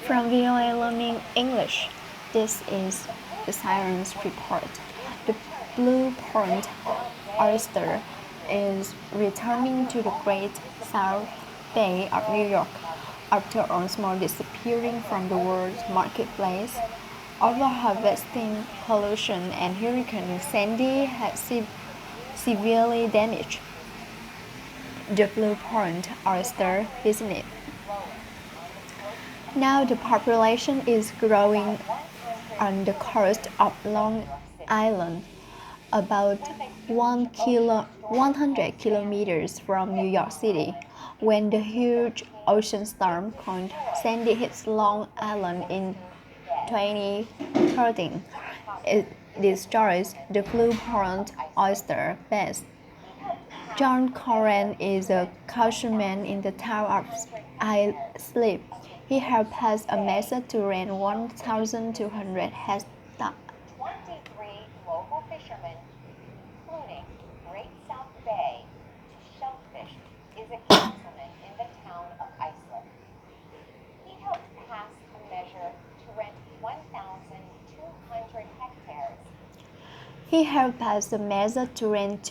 From VOA Learning English, this is the Science Report. The blue point oyster is returning to the Great South Bay of New York after once more disappearing from the world's marketplace. Over-harvesting, pollution, and Hurricane Sandy had severely damaged the blue point oyster business. Now the population is growing on the coast of Long Island, about 100 kilometers from New York City. When the huge ocean storm called Sandy hits Long Island in 2013, it destroys the blue point oyster beds. John Corran is a cautionman in the town of Islip. He has passed a message to rent 1,200 hectares. 23 local fishermen, including Great South Bay to shellfish, is a councilman in the town of Islip. He helped pass a measure to rent 1,200 hectares. He has passed a measure to rent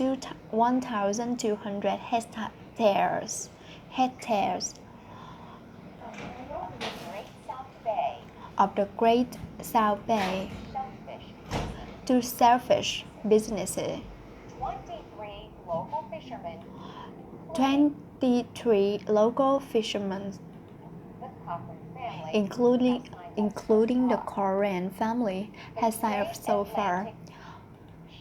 1,200 hectares. Of the Great South Bay to shellfish businesses. 23 local fishermen, including the Corran family, have signed up so far.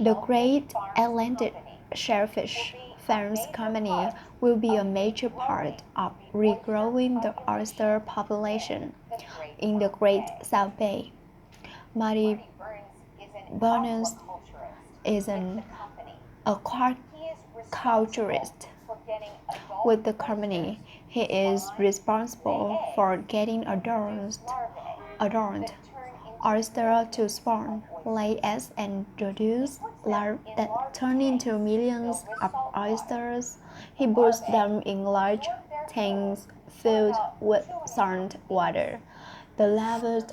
The Great Atlantic Shellfish Farms Company will be a major part of regrowing the oyster population in the Great South Bay. Marty Burns is an aquaculturist with the company. He is responsible for getting adorned oyster to spawn, lay eggs, and produce larvae that turn into millions of oysters. He puts them in large tanks filled with salt water. The larvae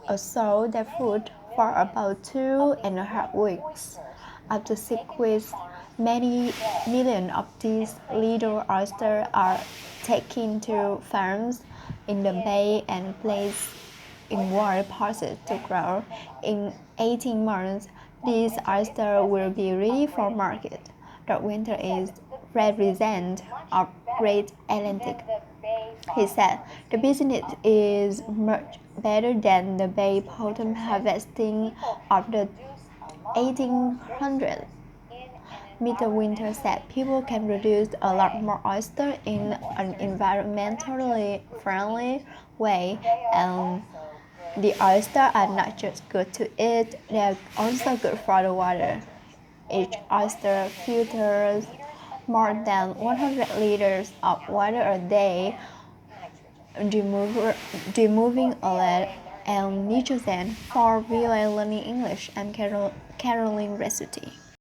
are sold their food for about 2.5 weeks. After 6 weeks, many millions of these little oysters are taken to farms in the bay and placed in water pots to grow. In 18 months, these oysters will be ready for market. The winter is representative of Great Atlantic. He said, the business is much better than the bay bottom harvesting of the 1800s. Mr. Winter said people can produce a lot more oysters in an environmentally friendly way, and the oysters are not just good to eat, they are also good for the water. Each oyster filters more than 100 liters of water a day, removing lead and nitrogen. For VOA Learning English, I'm Caroline Resuti.